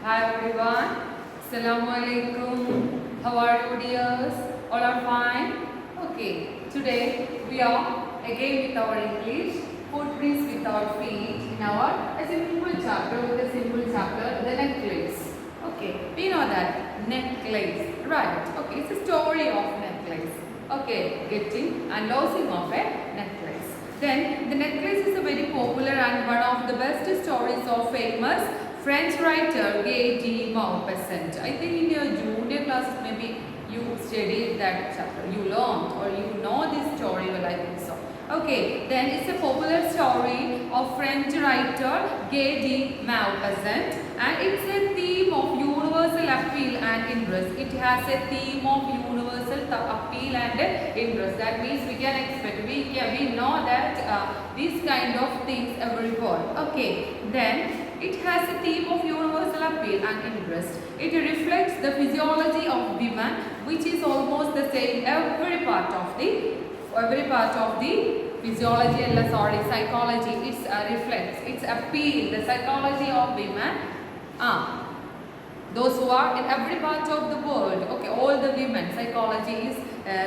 Hi everyone. Assalamu alaikum. How are you dears? All are fine? Okay. Today we are again with our English footprints with our feet in our a simple chapter with a simple chapter the necklace. Okay. We know that necklace. Right. Okay. It's a story of necklace. Okay. Getting and losing of a necklace. Then the necklace is a very popular and one of the best stories of famous French writer Guy de Maupassant. I think in your junior classes maybe you studied that chapter, you learned or you know this story well, I think so. Okay, then it's a popular story of French writer Guy de Maupassant and it's a theme of universal appeal and interest. It has a theme of universal appeal and interest. That means we can expect, we know that these kind of things everywhere. Okay, then it has a theme of universal appeal and interest. It reflects the physiology of women, which is almost the same every part of the physiology and psychology. It reflects, its appeal, the psychology of women. Those who are in every part of the world. Okay, all the women psychology is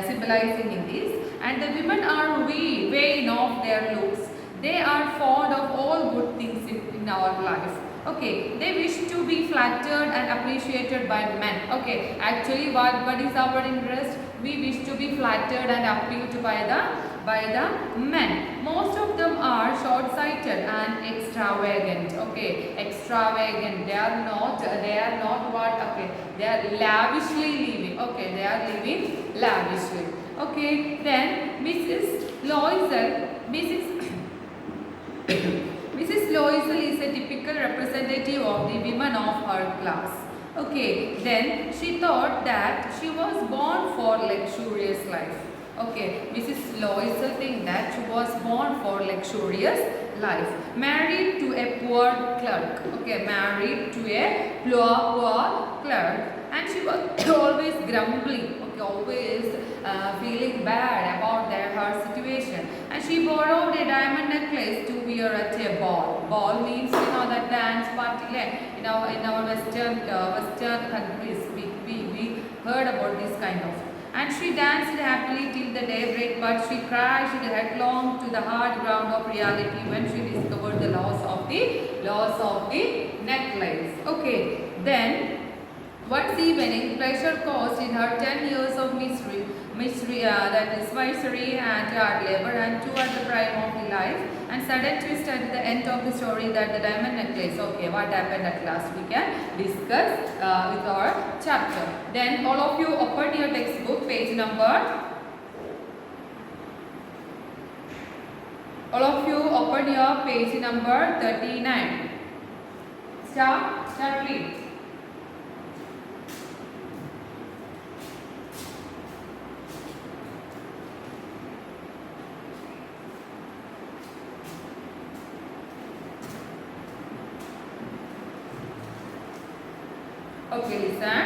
symbolizing in this, and the women are vain of their looks. They are fond of all good things in our life. Okay, they wish to be flattered and appreciated by men. Okay, actually what is our interest? We wish to be flattered and appealed by the men. Most of them are short-sighted and extravagant. Okay, extravagant. They are not what? Okay, they are lavishly living. Okay, they are living lavishly. Okay, then Mrs. Loisel is a typical representative of the women of her class. Okay, then she thought that she was born for luxurious life. Okay, Mrs. Loisel thinks that she was born for luxurious life. Married to a poor clerk. Okay, married to a poor clerk, and she was always grumbling. Okay, always feeling bad about her situation. And she borrowed a diamond necklace to wear at a ball. Ball means that dance party. In our western countries, we heard about this kind of. And she danced happily till the daybreak, but she crashed headlong to the hard ground of reality when she discovered the loss of the necklace. Okay, then one evening, pleasure caused in her 10 years of misery, that is misery and hard labor, and two at the prime of the life, and sudden twist at the end of the story that the diamond necklace. Okay, what happened at last we can discuss with our chapter. Then all of you open your textbook, page number. All of you open your page number 39. Start read. Okay, listen.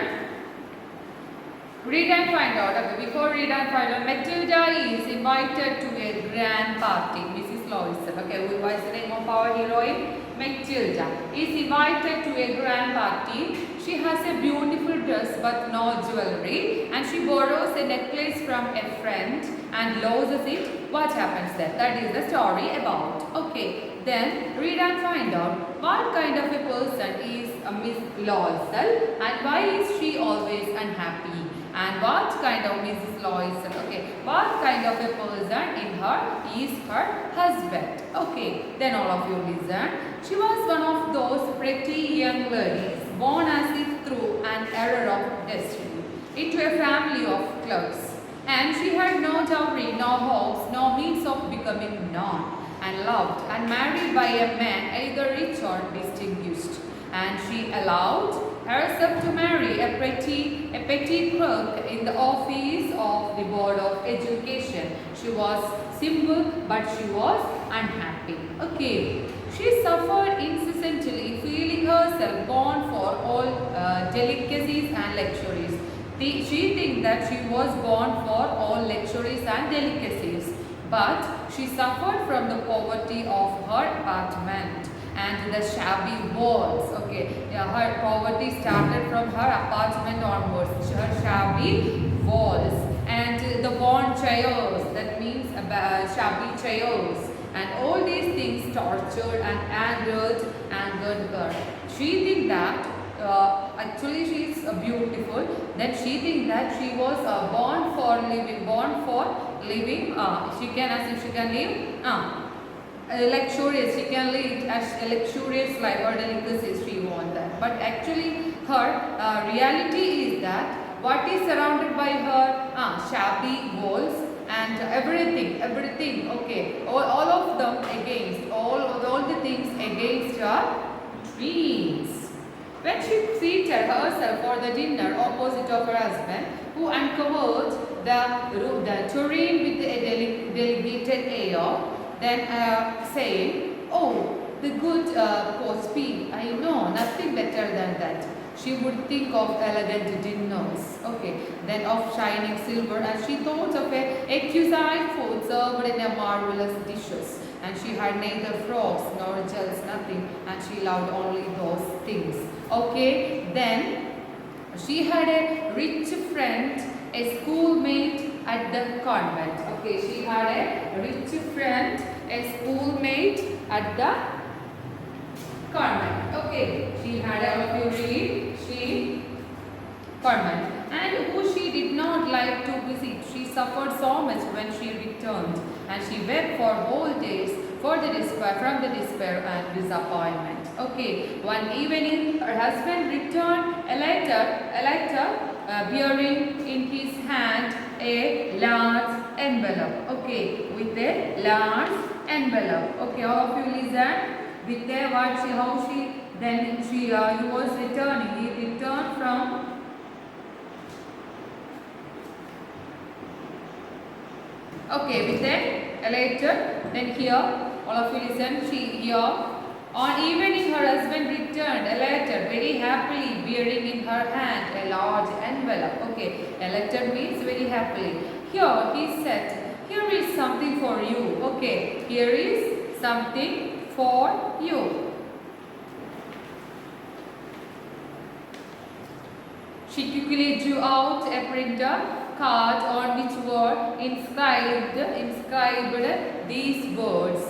Read and find out. Okay, before read and find out, Matilda is invited to a grand party. Mrs. Loisel. Okay, what is the name of our heroine? Matilda is invited to a grand party. She has a beautiful dress but no jewelry, and she borrows a necklace from a friend and loses it. What happens then? That is the story about. Okay, then read and find out what kind of a person is Miss Loisel and why is she always unhappy, and what kind of Mrs. Loisel, okay, what kind of a person in her is her husband. Okay, then all of you listen. She was one of those pretty young ladies born as if through an error of destiny into a family of clerks, and she had no dowry, no hopes, no means of becoming known and loved and married by a man either rich or distinguished, and she allowed herself to marry a petty clerk in the office of the Board of Education. She was simple but she was unhappy. Okay, she suffered incessantly, feeling herself born for all delicacies and luxuries. She thinks that she was born for all luxuries and delicacies, but she suffered from the poverty of her apartment and the shabby walls. Okay, yeah, her poverty started from her apartment onwards. Her shabby walls and the worn chairs. That means shabby chairs. And all these things tortured and angered her. She think that actually she is beautiful. Then she think that she was born for living. She can, as if she can live. Luxurious, she can lead a luxurious life, or delicacies she wants that. But actually her reality is that what is surrounded by her shabby walls and everything, okay, all of them against, all the things against her dreams. When she seated herself for the dinner opposite of her husband, who uncovered the tureen with a delegated air, then saying, "Oh, the good Pospi, I know nothing better than that." She would think of elegant dinners, okay, then of shining silver, and she thought of a exquisite food served in a marvelous dishes. And she had neither frocks nor jewels, nothing, and she loved only those things. Okay, then she had a rich friend, a schoolmate at the convent. Okay, she had a rich friend, a schoolmate at the convent. Okay, she had a, if you read, she convent, and who she did not like to visit. She suffered so much when she returned, and she wept for whole days for the despair, from the despair and disappointment. Okay, one evening her husband returned a letter bearing in his hand a large envelope. Okay, with a large envelope. Okay, all of you listen. With a what she, how she, then she, he was returning. He returned from. Okay, with a letter. Then here, all of you listen. She here. On evening, her husband returned a letter, very happily, bearing in her hand a large envelope. Okay, a letter means very happily. Here, he said, "Here is something for you." Okay, here is something for you. She quickly drew out a printer card on which were inscribed these words.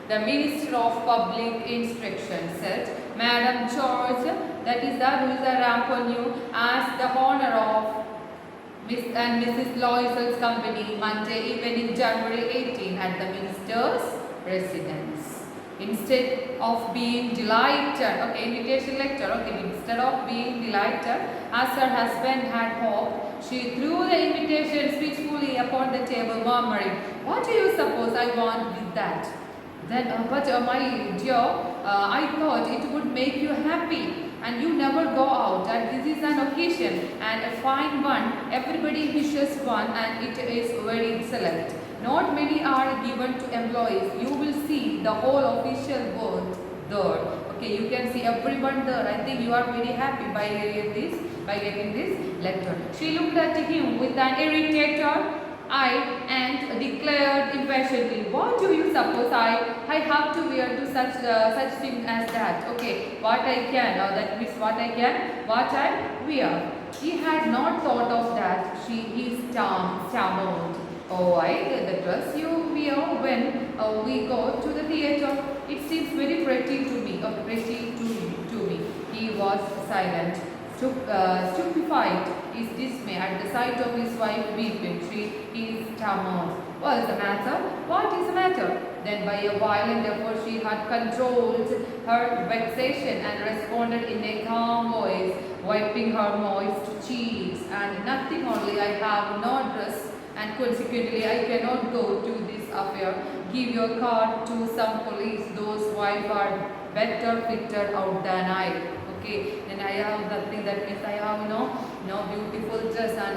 The Minister of Public Instruction said, "Madam George, that is the Ruza Ramponyu, asked the honor of Miss and Mrs. Loisel's company Monday evening, January 18 at the Minister's residence." Instead of being delighted, okay, invitation letter, okay, instead of being delighted, as her husband had hoped, she threw the invitation switchfully upon the table, murmuring, "What do you suppose I want with that?" Then, but my dear, I thought it would make you happy, and you never go out, and this is an occasion, and a fine one, everybody wishes one, and it is very select. Not many are given to employees. You will see the whole official world there. Okay, you can see everyone there. I think you are very happy by getting this letter. She looked at him with an irritated eye and declared impatiently, "What do you suppose I have to wear to such thing as that?" Okay, what I can, that means what I wear. He had not thought of that. He stammered. "Oh, the dress you wear when we go to the theatre. It seems very pretty to me." He was silent, stupefied, his dismay at the sight of his wife weeping. He stammered, "What is the matter? What is the matter?" Then by a violent effort she had controlled her vexation and responded in a calm voice, wiping her moist cheeks, "And nothing only, I have no dress, and consequently I cannot go to this affair. Give your card to some police. Those wives are better fitted out than I." Okay, then I have nothing, that means I have no beautiful dress and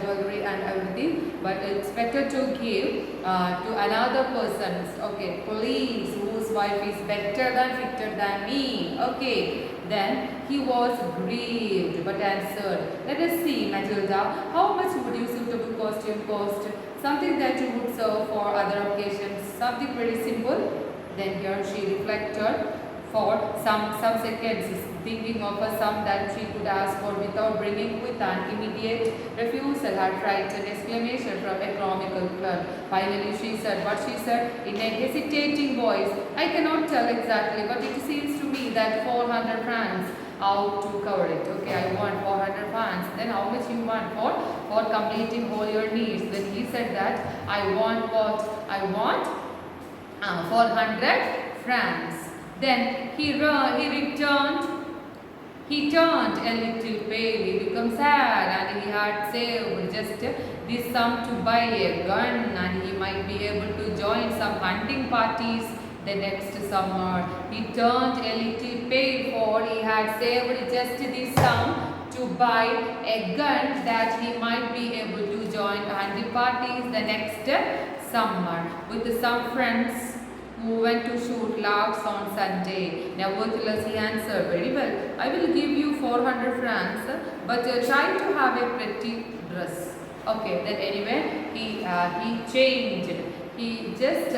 jewelry and everything, but it's better to give to another person's, okay, police whose wife is better than fitted than me. Okay, then he was grieved but answered, "Let us see, Matilda, how much would your suitable costume cost? Something that you would serve for other occasions, something very simple." Then here she reflected for some seconds, thinking of a sum that she could ask for without bringing with an immediate refusal had frightened exclamation from a comical clerk. Finally she said what she said in a hesitating voice. I cannot tell exactly, but it seems to me that 400 francs out to cover it. Okay, I want 400 francs. Then how much you want for completing all your needs? Then he said that I want what? I want 400 francs. Then he returned. He turned a little pale, he became sad, and he had saved just this sum to buy a gun, and he might be able to join some hunting parties the next summer. He turned a little pale, for he had saved just this sum to buy a gun that he might be able to join hunting parties the next summer with some friends who went to shoot larks on Sunday. Nevertheless, he answered, very well, I will give you 400 francs, but try to have a pretty dress. Okay, then anyway, he changed. He just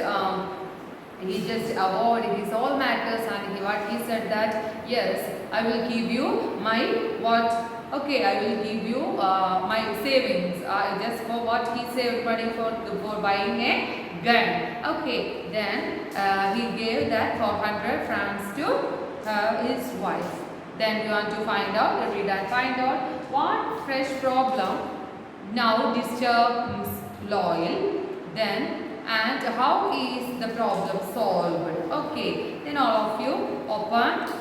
avoided his all matters, and he said that, yes, I will give you my what? Okay, I will give you my savings. Just for what he saved money for buying a gun. Okay, then he gave that 400 francs to his wife. Then you want to find out, read and find out what fresh problem now disturbs Loyal. Then and how is the problem solved? Okay, then all of you open.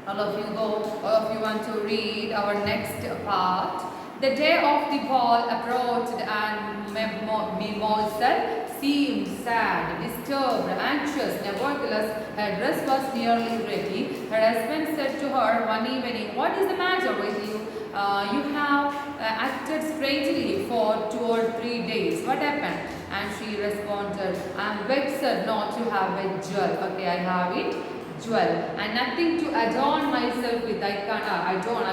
All of you want to read our next part. The day of the ball approached and Mademoiselle seemed sad, disturbed, anxious. Nevertheless, her dress was nearly ready. Her husband said to her one evening, what is the matter with you? You have acted strangely for 2 or 3 days. What happened? And she responded, I am vexed not to have a jewel. Okay, I have it. Jewel and nothing to adorn myself with. I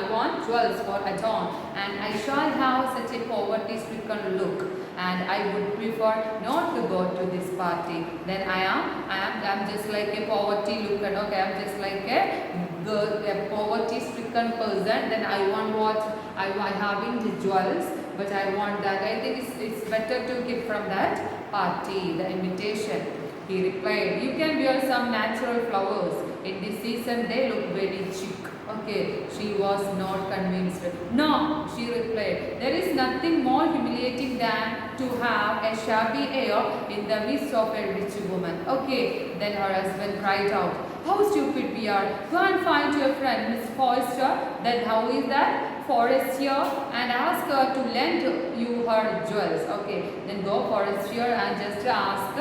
want jewels for adorn, and I shall have such a poverty-stricken look, and I would prefer not to go to this party. Then I'm just like a poverty-looking. Okay, I'm just like a poverty-stricken person. Then I want what I having the jewels, but I want that. I think it's better to get from that party the invitation. He replied, you can wear some natural flowers. In this season, they look very chic. Okay, she was not convinced. No, she replied, there is nothing more humiliating than to have a shabby air in the midst of a rich woman. Okay, then her husband cried out, how stupid we are. Go and find your friend, Miss Forrester. Then how is that? Forrester, and ask her to lend you her jewels. Okay, then go Forrester and just ask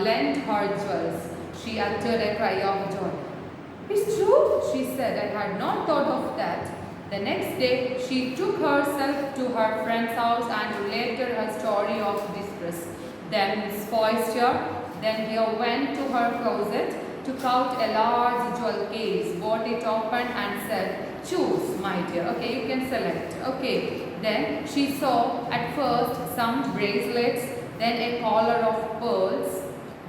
lend her jewels. She uttered a cry of joy. It's true, she said. I had not thought of that. The next day, she took herself to her friend's house and related her story of distress. Then Miss Forrester went to her closet, took out a large jewel case, bought it open and said, choose, my dear. Okay, you can select. Okay, then she saw at first some bracelets, then a collar of pearls,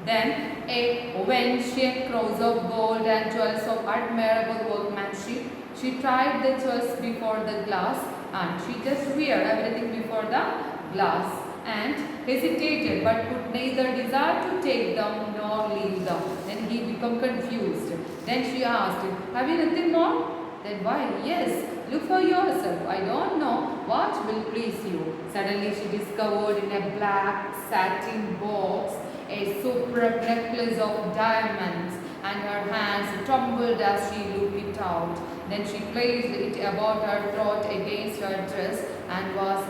then a Venetian cross of gold and jewels of admirable workmanship. She tried the jewels before the glass, and she just wear everything before the glass and hesitated, but could neither desire to take them nor leave them. Then he became confused. Then she asked him, have you nothing more? Then why? Yes, look for yourself. I don't know what will please you. Suddenly she discovered in a black satin box a superb necklace of diamonds, and her hands trembled as she looked it out. Then she placed it about her throat against her dress and was,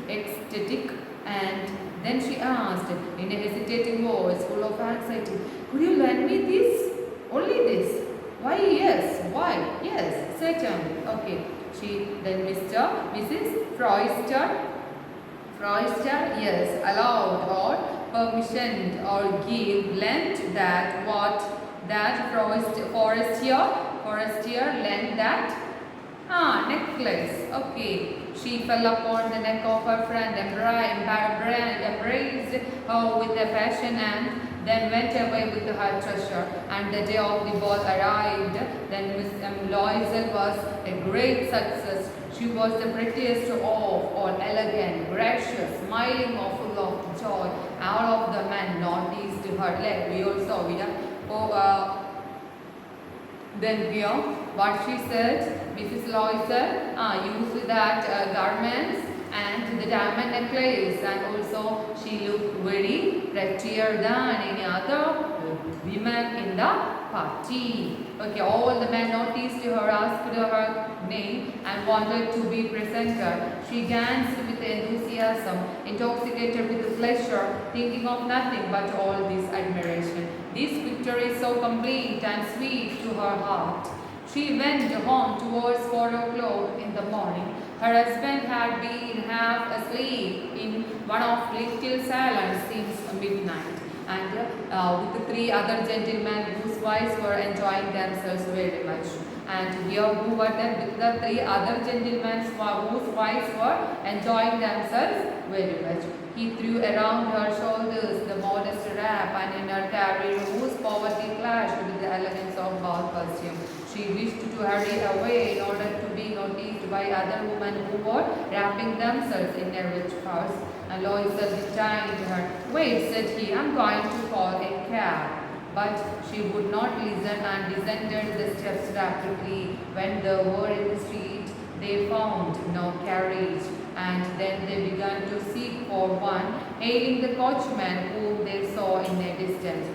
ecstatic. And then she asked in a hesitating voice full of anxiety, could you lend me this? Only this? Why yes, why? Yes, certainly. Okay. Then Mrs. Forrester, yes, allowed or permissioned or give, lent that Forrester lent that Necklace. Okay. She fell upon the neck of her friend, embraced her with a passion, and then went away with her treasure. And the day of the ball arrived. Then Miss Loisel was a great success. She was the prettiest of all, elegant, gracious, smiling, or full of joy. All of the men noticed her leg. We also, then here, what she said, Mrs. Loisel used that garments and the diamond necklace, and also she looked very prettier than any other women in the party. Okay, all the men noticed her, asked her name, and wanted to be presented. She danced with enthusiasm, intoxicated with pleasure, thinking of nothing but all this admiration. This picture is so complete and sweet to her heart. She went home towards 4 o'clock in the morning. Her husband had been half asleep in one of little salons since midnight, and with the 3 other gentlemen whose wives were enjoying themselves very much. And here who were then with the 3 other gentlemen whose wives were enjoying themselves very much. He threw around her shoulders the modest wrap, and in her carriage whose poverty clashed with the elegance of bath costume. She wished to hurry away in order to be noticed by other women who were wrapping themselves in a rich house. And Loisel detained her. "Wait," said he, "I'm going to call a cab." But she would not listen and descended the steps rapidly. When they were in the street, they found no carriage, and then they began to seek for one, hailing the coachman whom they saw in a distance,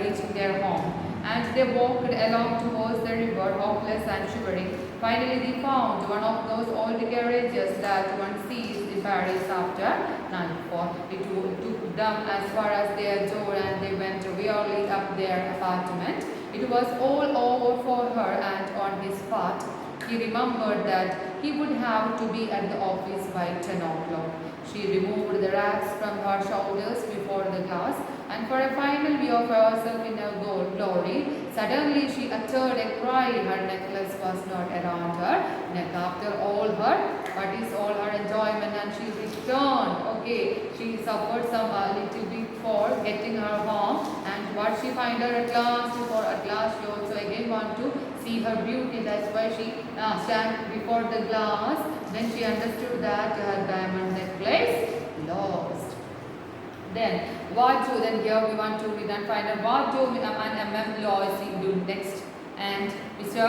reaching their home. And they walked along towards the river, hopeless and shivering. Finally, they found one of those old carriages that one sees in Paris after nightfall. It took them as far as their door, and they went wearily up their apartment. It was all over for her, and on his part, he remembered that he would have to be at the office by 10 o'clock. She removed the wraps from her shoulders before the glass, and for a final view of herself in her glory, suddenly she uttered a cry. Her necklace was not around her neck. After all her enjoyment, and she returned. Okay, she suffered some little bit for getting her home, and what she find her at last, she also again want to see her beauty. That's why she stand before the glass. Then she understood that her diamond necklace lost. Then here we then find out what do MM Loisel do next, and Mr.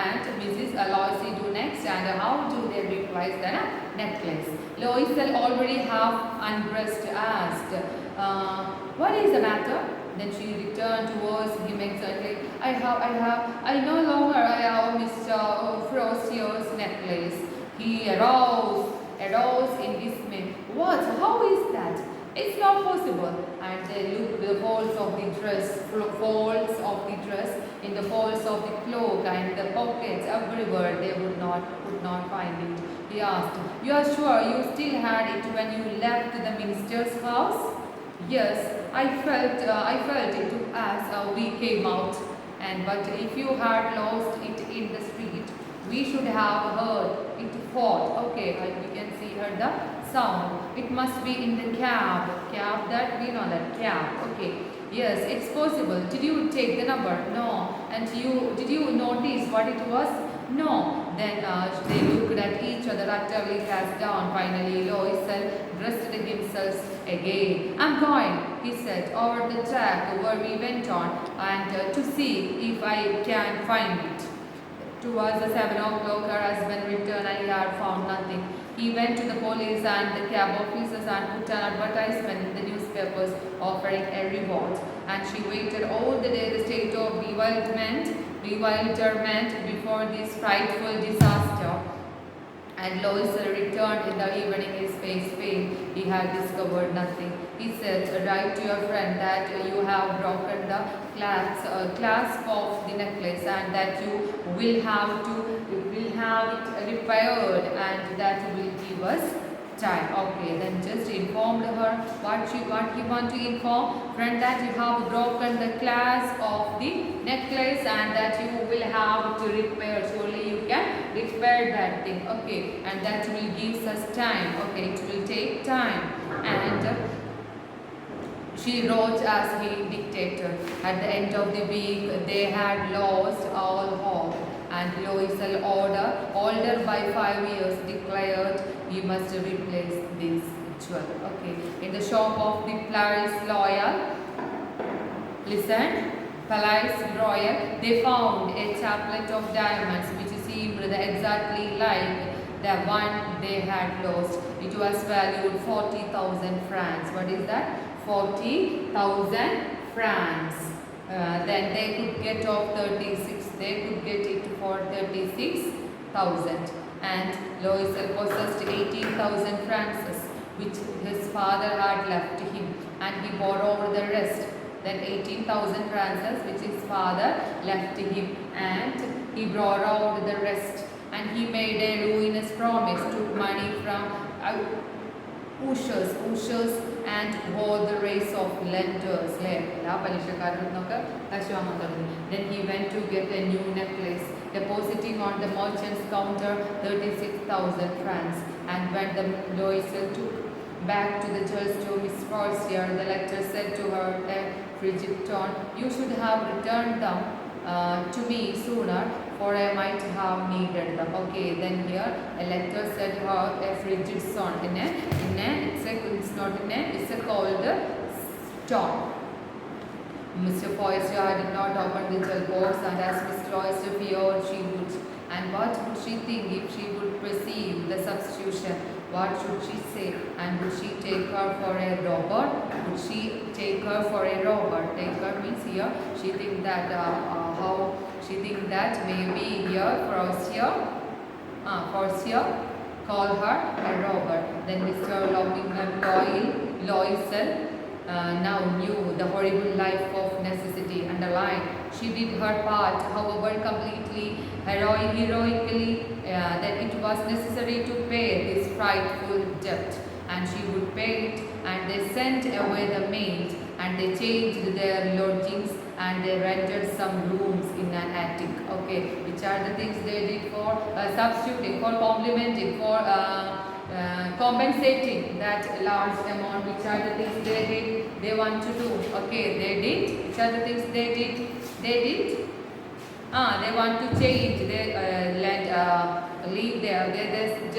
and Mrs. Loisel do next, and how do they replace the necklace. Loisel already half undressed asked, "What is the matter?" Then she returned towards him excitedly. I no longer have Mr. Frostier's necklace." He arose in dismay. "What? How is that? It's not possible." And they looked the folds of the dress, in the folds of the cloak, and the pockets everywhere. They could not find it. He asked, "You are sure you still had it when you left the minister's house?" "Yes, I felt it as we came out. But if you had lost it in the street, we should have heard it fall." Okay, we can see her the sound. "It must be in the cab." Cab, that we know that cab. Okay. "Yes, it's possible. Did you take the number?" "No." "And did you notice what it was?" "No." Then they looked at each other, utterly cast down. Finally, Loisel dressed himself again. "I'm going," he said, "over the track where we went on, and to see if I can find it." Towards the 7 o'clock, her husband returned, and he had found nothing. He went to the police and the cab officers and put an advertisement in the newspapers offering a reward. And she waited all the day, the state of bewilderment before this frightful disaster. And Loisel returned in the evening, his face pale. He had discovered nothing. He said, "Write to your friend that you have broken the clasp of the necklace, and that you will have it repaired, and that will give us time. Okay, then just informed her what he want to inform. Friend, that you have broken the clasp of the necklace and that you will have to repair. Surely you can repair that thing. Okay, and that will give us time. Okay, it will take time. And she wrote as he dictated. At the end of the week, they had lost all hope, and Loisel, older by 5 years, declared he must replace this jewel. Okay, in the shop of the Paris Royal, listen, Palais Royal, they found a chaplet of diamonds which seemed exactly like the one they had lost. It was valued 40,000 francs. What is that? 40,000 francs. Then they could get off 36. They could get it for 36,000. And Loisel possessed 18,000 francs, which his father had left him, and he borrowed the rest. Then 18,000 francs, which his father left him, and he borrowed the rest. And he made a ruinous promise, took money from ushers and wore the race of lenders. Then he went to get a new necklace, depositing on the merchant's counter 36,000 francs. And when the Loisel took back to the church to Miss Forcier, the letter said to her a frigid tone, "You should have returned them to me sooner, for I might have needed them." Okay, then here a letter said her a frigid son. It's a cold stone. Mr. Forster did not open the jewel box, and as Miss Forster feared she would. And what would she think if she would perceive the substitution? What should she say? And would she take her for a robber? Would she take her for a robber? Take her means here she think that how she think that maybe here Forster call her a robber. Then Mr. Loisel now knew the horrible life of necessity. Underlined, she did her part, however completely, heroically, that it was necessary to pay this frightful debt, and she would pay it. And they sent away the maid, and they changed their lodgings, and they rented some rooms in an attic. Okay, which are the things they did for substituting, for complementing, for compensating that large amount? Which are the things they did? They want to do. Okay, they did. Which are the things they did? They want to change. They leave there. They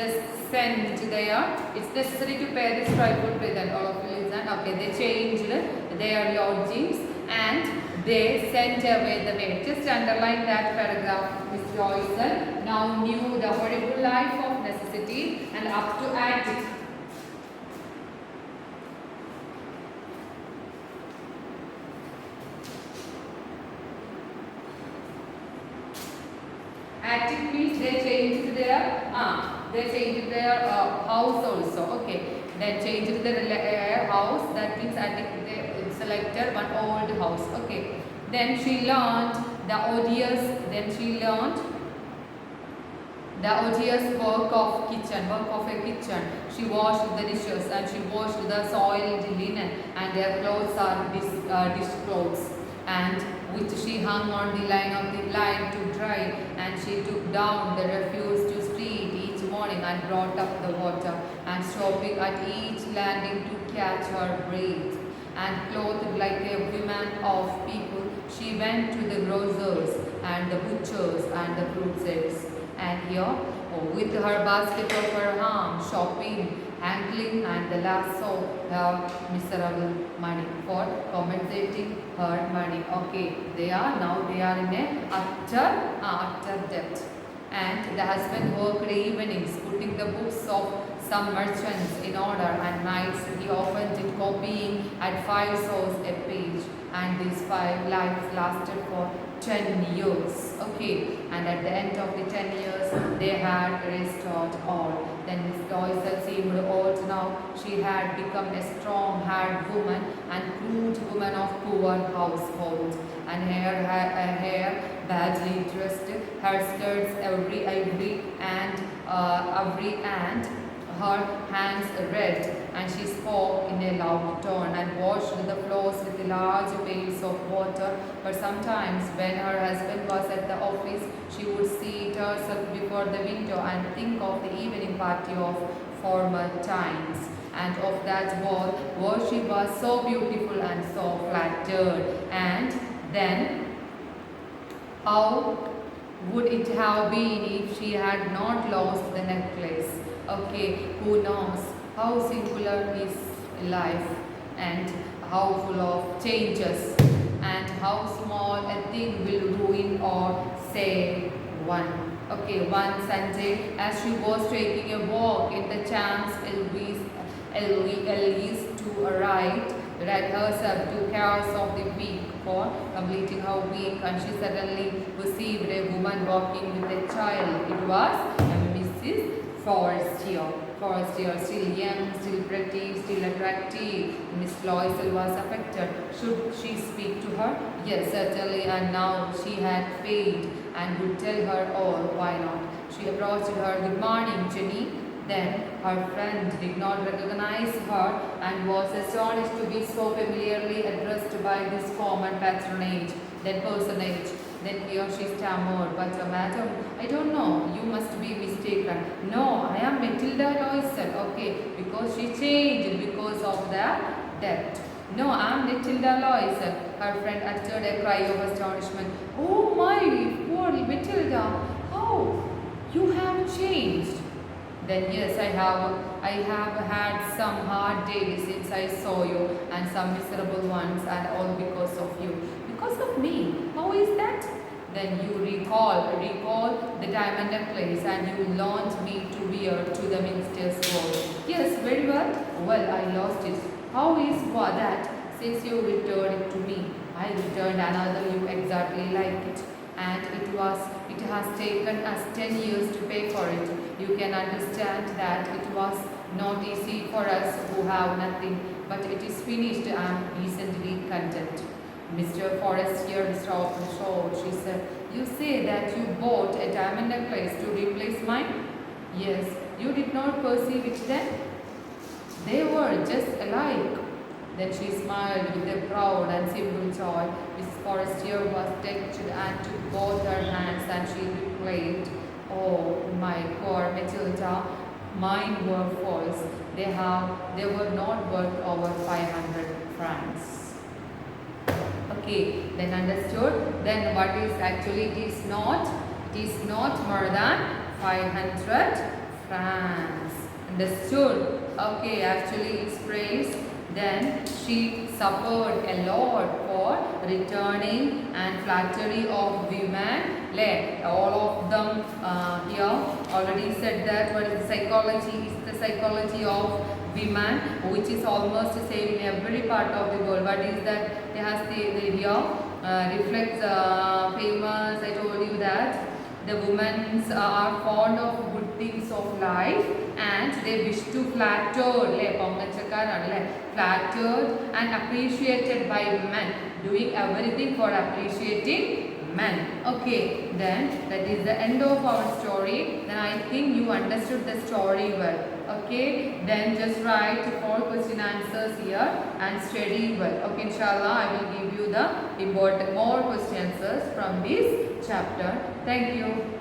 just send there. It's necessary to pay this tribal present. All of you listen. Okay, they changed their lodgings and they sent away the maid. Just underline that paragraph. Miss Loisel now knew the horrible life of necessity and up to attic. Attic means they changed their house also. Okay, they changed their house. That means attic. They selected one old house. Okay. Then she learned the odious work of a kitchen. She washed the dishes and she washed the soiled linen, and their clothes are dish clothes, and which she hung on the line to dry, and she took down the refuse to street each morning and brought up the water, and stopping at each landing to catch her breath. And clothed like a woman of people, she went to the grocers and the butchers and the fruit sellers. And here, with her basket of her arm, shopping, angling, and the lasso, her miserable money for compensating her money. Okay, they are in a utter debt. And the husband worked evenings, putting the books of some merchants in order, and nights he often did copying at 5 sous a page, and these 5 lives lasted for 10 years. Okay, and at the end of the 10 years they had restored all. Then Miss Loisel seemed old now. She had become a strong-haired woman and crude woman of poor household, and her hair badly dressed, her skirts every and her hands red, and she spoke in a loud tone and washed the floors with large pails of water. But sometimes when her husband was at the office, she would seat herself before the window and think of the evening party of former times, and of that ball where she was so beautiful and so flattered. And then how would it have been if she had not lost the necklace? Okay, who knows how singular is life, and how full of changes, and how small a thing will ruin or save one. Okay, one Sunday, as she was taking a walk in the chance Elise to arrive, read herself 2 hours of the week for completing her week, and she suddenly perceived a woman walking with a child. It was Mrs. Forestier. Forestier, still young, still pretty, still attractive. Miss Loisel was affected. Should she speak to her? Yes, certainly, and now she had faith and would tell her all. Why not? She approached her. Good morning, Jenny. Then her friend did not recognize her and was astonished to be so familiarly addressed by this common patronage, that personage. Then here she stammered, but madam, I don't know, you must be mistaken. No, I am Matilda Loisel. Okay, because she changed because of the debt. No, I am Matilda Loisel. Her friend uttered a cry of astonishment. Oh my, poor Matilda, how you have changed. Then yes, I have had some hard days since I saw you, and some miserable ones, and all because of you. Because of me? How is that? Then you recall the diamond necklace, and you launched me to wear to the minister's ball. Yes, very well. Well, I lost it. How is that? Since you returned it to me, I returned another you exactly like it, and it has taken us 10 years to pay for it. You can understand that it was not easy for us who have nothing, but it is finished. I am decently content. Mr. Forestier stopped short. She said, you say that you bought a diamond necklace to replace mine? Yes. You did not perceive it then? They were just alike. Then she smiled with a proud and simple joy. Mrs. Forestier was touched and took both her hands, and she replied, oh, my poor Matilda, mine were false. They were not worth over 500 francs. Okay, then understood. Then what is actually it is not more than 500 francs. Understood? Okay, actually it's praise. Then she suffered a lot for returning and flattery of women. All of them here already said that what is the psychology is the psychology of women, which is almost the same in every part of the world. What is that? It has the here reflects famous. I told you that the women are fond of good things of life, and they wish to flattered and appreciated by men, doing everything for appreciating men. Okay, then that is the end of our story. Then I think you understood the story well. Okay, then just write 4 question answers here and study well. Okay, inshallah I will give you the important more question answers from this chapter. Thank you.